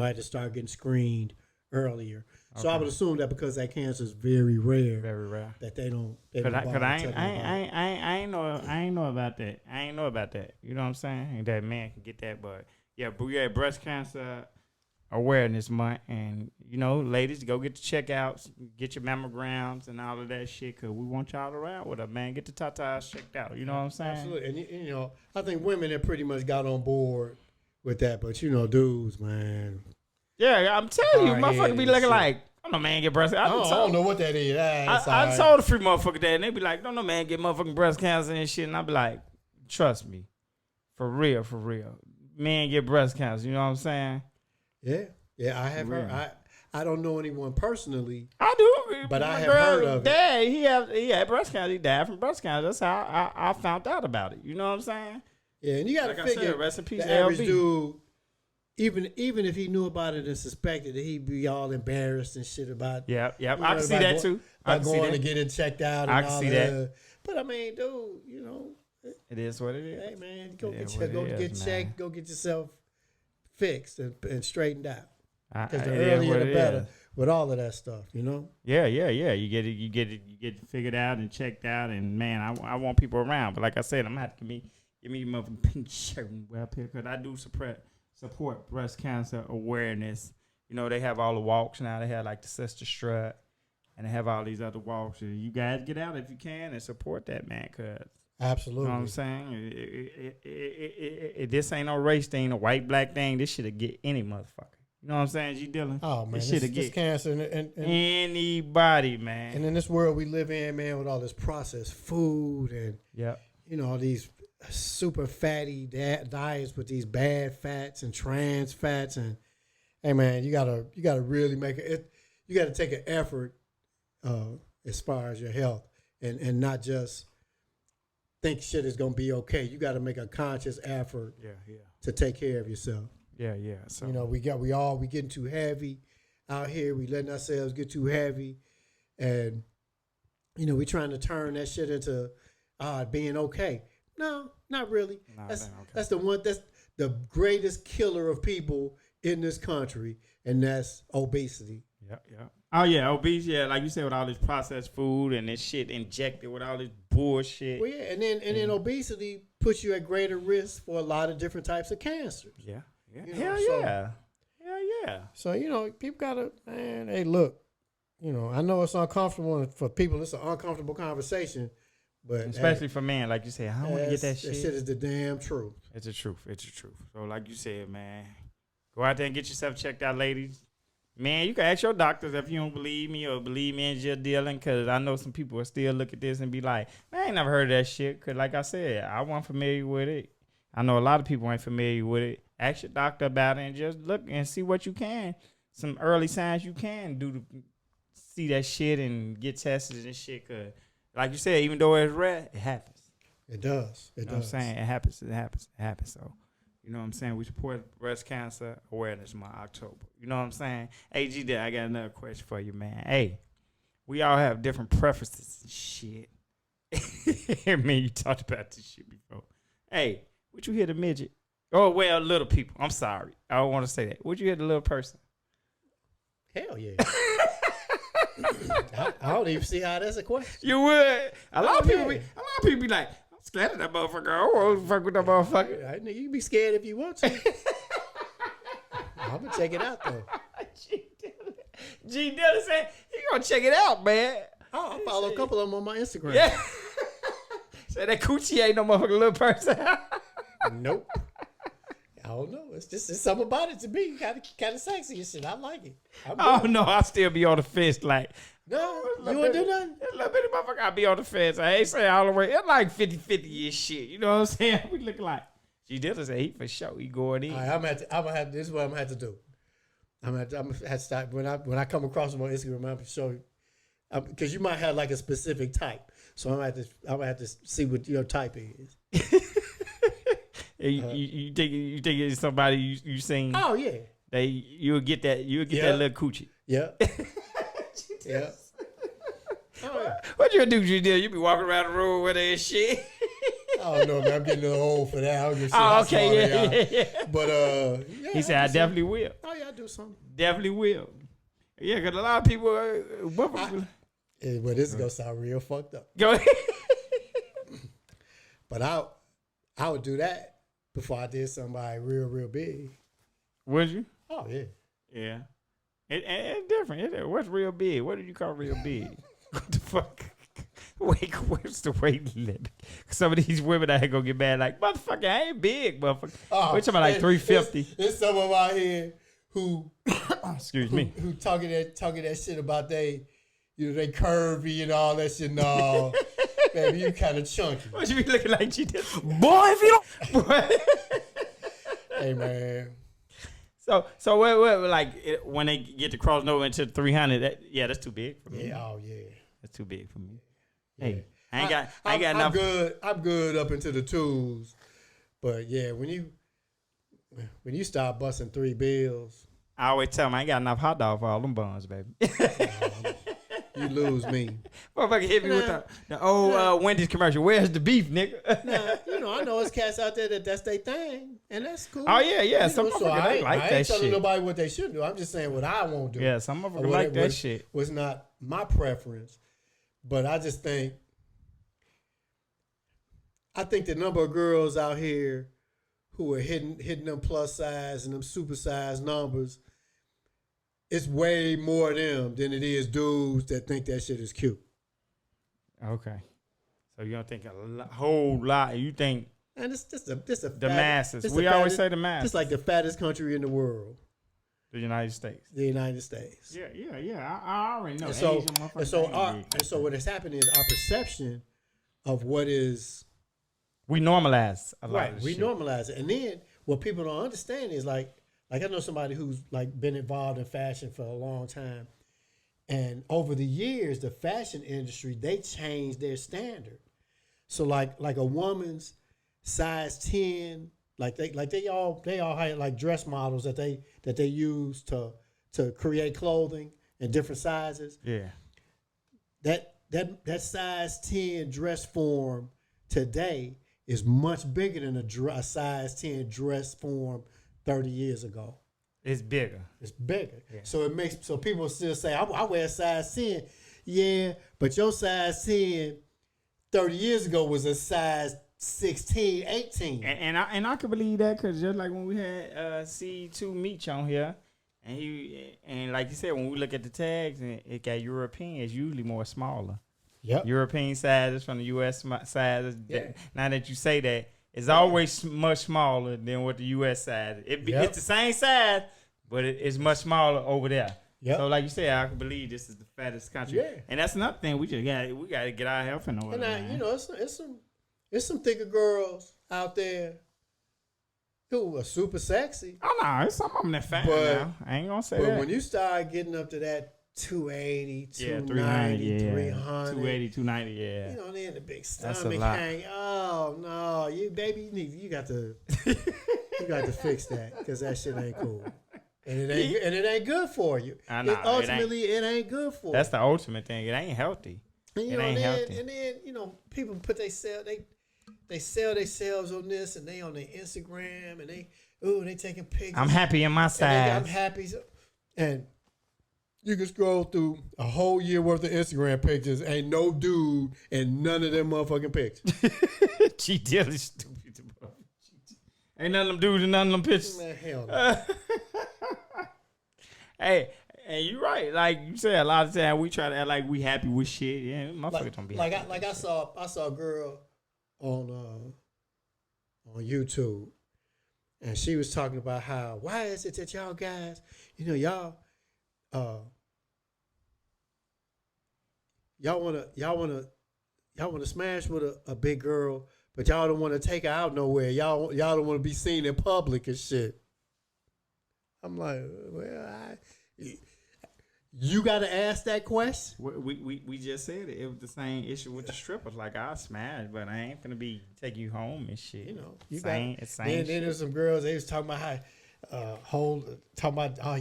I had to start getting screened earlier. Okay. So I would assume that because that cancer is very rare, that they don't. I ain't know about that. I ain't know about that. You know what I'm saying? That man can get that, but we had breast cancer awareness month, and ladies, go get the checkouts, get your mammograms and all of that shit, because we want y'all around with us, man. Get the tatas checked out. You know what I'm saying? Absolutely. And I think women have pretty much got on board with that, but dudes, man. Yeah, I'm telling you, motherfucker be looking like, don't no man get breast cancer. I don't know what that is. I told a few motherfuckers that, and they be like, don't no man get motherfucking breast cancer and shit. And I be like, trust me. For real. Men get breast cancer. You know what I'm saying? Yeah, I have heard. I don't know anyone personally. I do, but I have heard of it. He had breast cancer. He died from breast cancer. That's how I found out about it. You know what I'm saying? Yeah, and you got to figure, rest in peace, the average dude, even if he knew about it and suspected it, he'd be all embarrassed and shit about. Yeah. I can see that too. By going to get it checked out. And I can see that. But I mean, dude, it is what it is. Hey man, go get checked. Go get yourself fixed and straightened out. Because the earlier the better with all of that stuff, Yeah. You get it figured out and checked out, and man, I want people around. But like I said, I'm gonna have to give me my pink shirt and wear up here, because I do support breast cancer awareness. They have all the walks now. They have like the Sister Strut, and they have all these other walks. And you guys get out if you can and support that, man, because absolutely. You know what I'm saying? this ain't no race thing, a white, black thing. This shit'll get any motherfucker. You know what I'm saying, G. Dillon? Oh, man. This shit'll This get cancer. And anybody, man. And in this world we live in, man, with all this processed food and, all these super fatty diets with these bad fats and trans fats. And, hey, man, you gotta really make it. You got to take an effort as far as your health and not just think shit is going to be okay. You got to make a conscious effort to take care of yourself. Yeah. So we getting too heavy out here. We letting ourselves get too heavy, and we trying to turn that shit into being okay. No, not really. No, that's the greatest killer of people in this country, and that's obesity. Yeah. Oh yeah, obese. Yeah, like you said, with all this processed food and this shit injected with all this bullshit. Well, yeah, and then obesity puts you at greater risk for a lot of different types of cancers. Yeah. Hell yeah. So people gotta, man. Hey, look, I know it's uncomfortable for people. It's an uncomfortable conversation, but especially for men, like you said, I don't want to get that shit. That shit is the damn truth. It's the truth. So, like you said, man, go out there and get yourself checked out, ladies. Man, you can ask your doctors if you don't believe me or believe me in just dealing, because I know some people will still look at this and be like, man, I ain't never heard of that shit, because like I said, I wasn't familiar with it. I know a lot of people ain't familiar with it. Ask your doctor about it and just look and see what you can. Some early signs you can do to see that shit and get tested and shit, because like you said, even though it's rare, it happens. It does. You know what I'm saying? It happens. So, you know what I'm saying? We support Breast Cancer Awareness Month, October. You know what I'm saying? Hey, G, I got another question for you, man. Hey, we all have different preferences and shit. Man, you talked about this shit before. Hey, would you hit a midget? Oh, well, little people. I'm sorry. I don't want to say that. Would you hit a little person? Hell yeah. I don't even see how that's a question. You would. A lot of people be like, I'm scared of that motherfucker. I don't want to fuck with that motherfucker. You can be scared if you want to. I'm going to check it out, though. G. Dillon said, he going to check it out, man. Oh, I follow a couple of them on my Instagram. Yeah. Say that coochie ain't no motherfucking little person. Nope. I don't know. It's something about it to me. Kind of sexy and shit. I like it. Oh, no. I'll still be on the fence. Like, no, you wouldn't do nothing? A little bitty motherfucker, I'll be on the fence. I ain't saying all the way. It's like 50-50 shit. You know what I'm saying? We look like. G. Dillon said he for sure. He going in. All right, this is what I'm going to have to do. I'm going to have to start. When I come across them on Instagram, I'm going to show you. Because you might have like a specific type. So I'm going to have to see what your type is. You think it's somebody you seen? Oh yeah. You'll get that little coochie. Yeah. Yeah. Oh yeah. What you do, G? You be walking around the room with that shit. I don't know, man. I'm getting a little old for that. Yeah. But yeah, he said I definitely will. Oh yeah, I do something. Definitely will. Yeah, because a lot of people. But this is gonna sound real fucked up. Go ahead. But I would do that before I did somebody real big. Would you? Oh yeah. Yeah. It's different. What's real big? What do you call real big? What the fuck? Wait, where's the weight limit? Some of these women out here gonna get mad like, motherfucker, I ain't big, motherfucker. We're talking about like 350. There's someone out here who excuse me. Who talking that shit about they curvy and all that shit. No. Baby, you kind of chunky. What you be looking like, G? Boy, if you don't. Boy. Hey, man. So what like when they get to crossing over into 300, that's too big for me. Yeah, oh yeah. That's too big for me. Yeah. Hey, I ain't got enough. I'm good up into the twos. But yeah, when you start busting 3 bills. I always tell them I ain't got enough hot dog for all them buns, baby. You lose me. Motherfucker hit me with the old Wendy's commercial. Where's the beef, nigga? I know it's cats out there that's their thing, and that's cool. Oh yeah. Some so motherfuckers they like that shit. I ain't telling nobody what they should do. I'm just saying what I won't do. Yeah, some motherfuckers like that shit. Was not my preference, but I just think. I think the number of girls out here who are hitting them plus size and them super size numbers. It's way more of them than it is dudes that think that shit is cute. Okay. So you don't think a whole lot. You think And it's just the masses. We always say the masses. Just like the fattest country in the world. The United States. The United States. Yeah. I already know. And so what has happened is our perception of what is. We normalize a lot right. of We shit. normalize it, and then what people don't understand is like I know somebody who's like been involved in fashion for a long time, and over the years, the fashion industry they changed their standard. So like a woman's size 10. Like they all had like dress models that they use to create clothing in different sizes. Yeah. That size 10 dress form today is much bigger than a size 10 dress form 30 years ago. It's bigger. It's bigger. Yeah. So people still say I wear a size 10. Yeah, but your size 10 30 years ago was a size 16, 18. And I could believe that because just like when we had C2 Meech on here, and like you said, when we look at the tags and it got European, it's usually more smaller. Yep. European sizes from the U.S. sizes. Yeah. Now that you say that, it's always much smaller than what the U.S. size. It's the same size, but it's much smaller over there. Yep. So like you said, I can believe this is the fattest country. Yeah. And that's another thing we got to get our health in order. And it's some thicker girls out there who are super sexy. Oh no, it's some of them that fat now. I ain't gonna say but that. But when you start getting up to that 280, 290, 300. 280, 290, yeah. You know, they in the big That's stomach a lot. hang. Oh no, you got to fix that because that shit ain't cool. And it ain't good for you. I know, Ultimately, it ain't good for you. That's the ultimate thing. It ain't healthy. And, it ain't healthy. And then, people put they sell themselves on this and they on their Instagram and they taking pictures. I'm happy in my size. I'm happy. And you can scroll through a whole year worth of Instagram pictures. Ain't no dude in none of them motherfucking pictures. She dealing stupid. Ain't none of them dudes in none of them pictures. Man, hell no. Hey, and you right. Like you said, a lot of times we try to act like we happy with shit. Yeah, motherfuckers don't be happy. I saw a girl on YouTube, and she was talking about why is it that y'all guys, y'all wanna smash with a big girl, but y'all don't want to take her out nowhere. Y'all don't want to be seen in public and shit. I'm like, well, you got to ask that question. We just said it. It was the same issue with the strippers. Like, I'll smash, but I ain't finna be taking you home and shit. Then there's some girls, they was talking about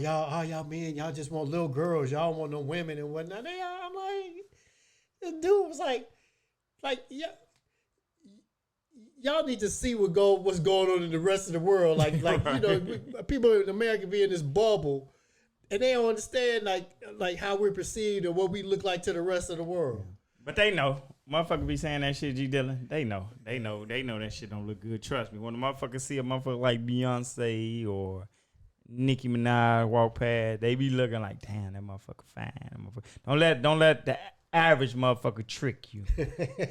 y'all men, y'all just want little girls. Y'all don't want no women and whatnot. I'm like, the dude was like, yeah. Y'all need to see what's going on in the rest of the world. Like right. People in America be in this bubble, and they don't understand like how we're perceived or what we look like to the rest of the world. But they know, motherfucker be saying that shit. G Dillon, they know that shit don't look good. Trust me. When the motherfuckers see a motherfucker like Beyonce or Nicki Minaj walk past, they be looking like, damn, that motherfucker fine. That motherfucker. Don't let the average motherfucker trick you.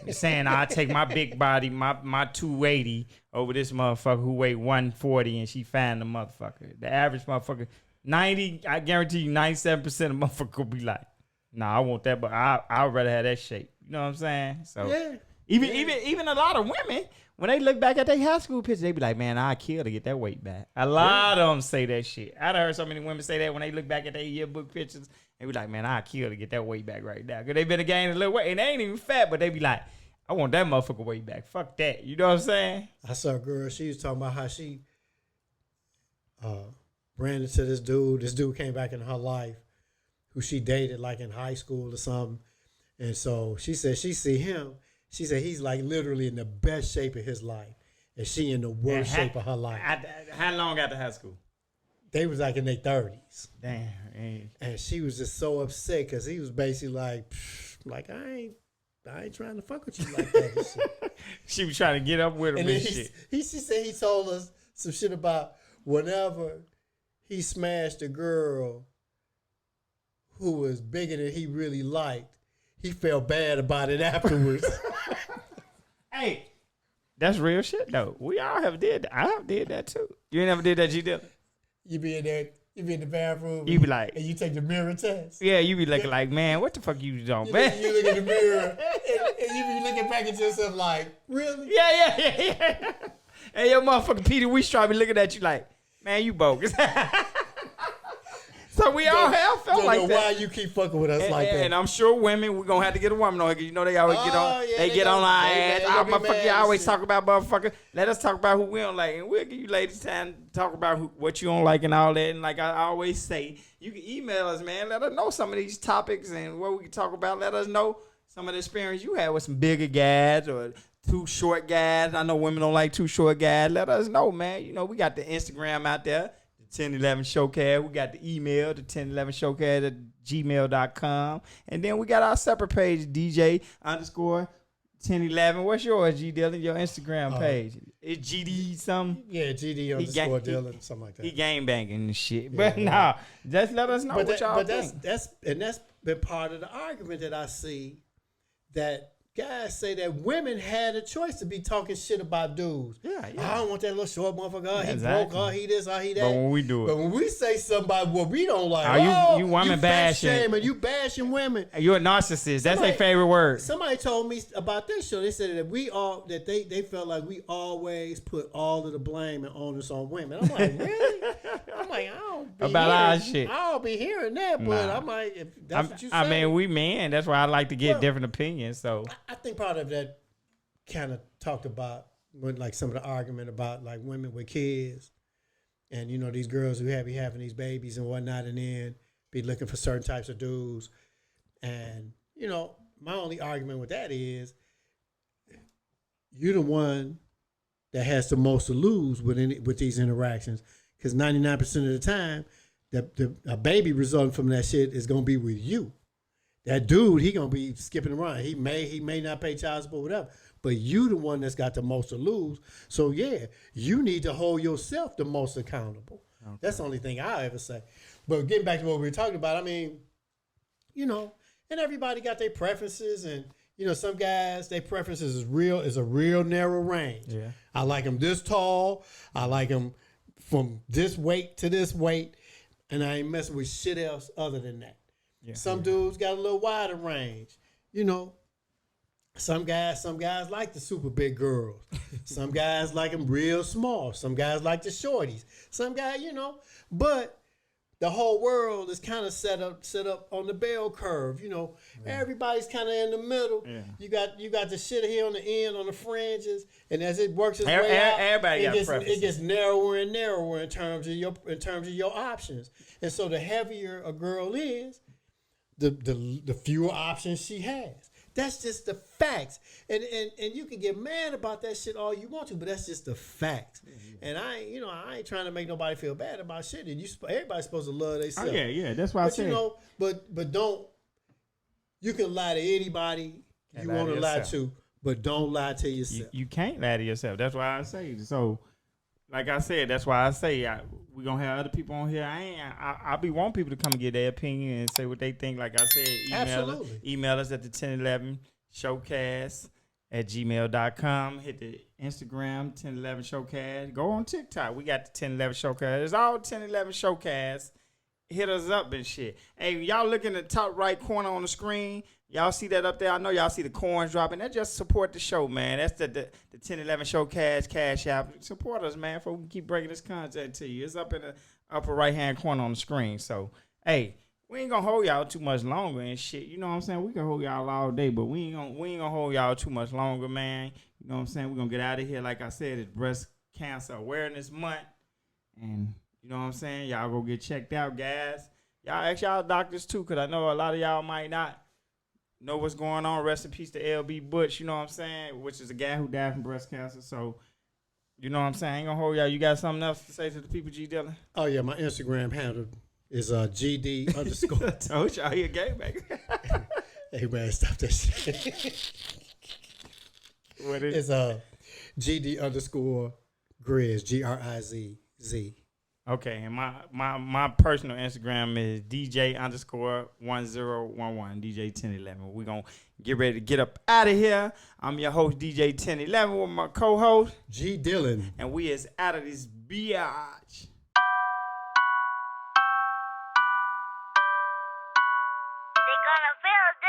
You're saying I'll take my big body, my 280 over this motherfucker who weigh 140 and she fine the motherfucker. The average motherfucker, 90, I guarantee you 97% of motherfucker will be like, nah, I want that, but I'd rather have that shape. You know what I'm saying? So yeah. Even a lot of women, when they look back at their high school pictures, they be like, man, I'd kill to get that weight back. A lot of them say that shit. I've heard so many women say that when they look back at their yearbook pictures. They be like, man, I'd kill to get that weight back right now. Because they been gaining a little weight. And they ain't even fat, but they be like, I want that motherfucker weight back. Fuck that. You know what I'm saying? I saw a girl, she was talking about how she ran into this dude. This dude came back in her life who she dated like in high school or something. And so she said she see him. She said he's like literally in the best shape of his life. And she in the worst shape of her life. How long after high school? They was like in their 30s. Damn. Man. And she was just so upset because he was basically like, I ain't trying to fuck with you like that. She was trying to get up with him and shit. She said he told us some shit about whenever he smashed a girl who was bigger than he really liked, he felt bad about it afterwards. Hey, That's real shit though. We all have did that. I have did that too. You ain't never did that, G Dillon? You be in there, you be in the bathroom. You be like, and you take the mirror test. yeah, you be looking like, man, what the fuck you doing, man? You look in the mirror and you be looking back at yourself like, really? Yeah. And your motherfucking Peter Weiss be looking at you like, man, you bogus. So we all have felt like that. Why you keep fucking with us like that? And I'm sure women, we're going to have to get a woman on here. You know they always get on. Yeah, they get on our ass. Motherfucker, you always talk about motherfucker. Let us talk about who we don't like. And we'll give you ladies time to talk about what you don't like and all that. And like I always say, you can email us, man. Let us know some of these topics and what we can talk about. Let us know some of the experience you had with some bigger guys or too short guys. I know women don't like too short guys. Let us know, man. You know, we got the Instagram out there. 1011 Showcast. We got the email, the 1011showcast at gmail.com. And then we got our separate page, DJ _ 1011. What's yours, G Dillon? Your Instagram page. It's GD something? Yeah, GD _ Dillon, something like that. He gang banging and shit. But no, just let us know what y'all think. That's been part of the argument that I see, that guys say that women had a choice to be talking shit about dudes. Yeah. I don't want that little short motherfucker. He broke. He this. He that. But when we do it, but when we say somebody what we don't like, you woman bashing, and you bashing women. You're a narcissist. That's their favorite word. Somebody told me about this show. They said that they felt like we always put all of the blame and onus on women. I'm like, really? I'm like, I don't be about our shit. I don't be hearing that, but I'm like, if that's what you say. I mean, we men. That's why I like to get different opinions. So I think part of that kind of talked about when, like, some of the argument about like women with kids, and you know these girls who be having these babies and whatnot, and then be looking for certain types of dudes. And you know, my only argument with that is you're the one that has the most to lose with these interactions, because 99% of the time, a baby resulting from that shit is gonna be with you. That dude, he gonna be skipping around. He may not pay child support, whatever. But you the one that's got the most to lose. So yeah, you need to hold yourself the most accountable. Okay. That's the only thing I ever say. But getting back to what we were talking about, I mean, you know, and everybody got their preferences, and you know, some guys, their preferences is a real narrow range. Yeah. I like them this tall. I like them from this weight to this weight, and I ain't messing with shit else other than that. Yeah, some dudes got a little wider range. You know, some guys like the super big girls. Some guys like them real small. Some guys like the shorties. Some guys, you know, but the whole world is kind of set up on the bell curve. You know, everybody's kind of in the middle. Yeah. You got the shit here on the end, on the fringes, and as it works its way out, everybody it gets narrower and narrower in terms of your options. And so the heavier a girl is, the fewer options she has. That's just the facts. And you can get mad about that shit all you want to, but that's just the facts. Mm-hmm. And I ain't trying to make nobody feel bad about shit. And everybody's supposed to love themselves. Oh, yeah, that's why I said. You know, but don't, you can lie to anybody you want to lie to, but don't lie to yourself. You can't lie to yourself. That's why I say. So, like I said, that's why I say we're going to have other people on here. I be wanting people to come and get their opinion and say what they think. Like I said, email us at the 1011 Showcast at gmail.com. Hit the Instagram, 1011 Showcast. Go on TikTok. We got the 1011 Showcast. It's all 1011 Showcast. Hit us up and shit. Hey, y'all look in the top right corner on the screen. Y'all see that up there? I know y'all see the coins dropping. That just support the show, man. That's the 1011 Showcast Cash App. Support us, man, for we can keep bringing this content to you. It's up in the upper right-hand corner on the screen. So, hey, we ain't gonna hold y'all too much longer and shit. You know what I'm saying? We can hold y'all all day, but we ain't gonna hold y'all too much longer, man. You know what I'm saying? We're gonna get out of here. Like I said, it's Breast Cancer Awareness Month. And you know what I'm saying? Y'all go get checked out, guys. Y'all ask y'all doctors too, because I know a lot of y'all might not know what's going on. Rest in peace to L.B. Butch, you know what I'm saying? Which is a guy who died from breast cancer. So, you know what I'm saying? I ain't gonna hold y'all. You got something else to say to the people, G Dillon? Oh, yeah. My Instagram handle is GD _ I told y'all he a gangbanger. Hey, man, stop that shit. What is it? It's GD _ Grizz, GRIZZ. Okay, and my personal Instagram is DJ_1011, DJ1011. We're going to get ready to get up out of here. I'm your host, DJ1011, with my co-host, G. Dillon. and we is out of this biatch. They gonna feel this.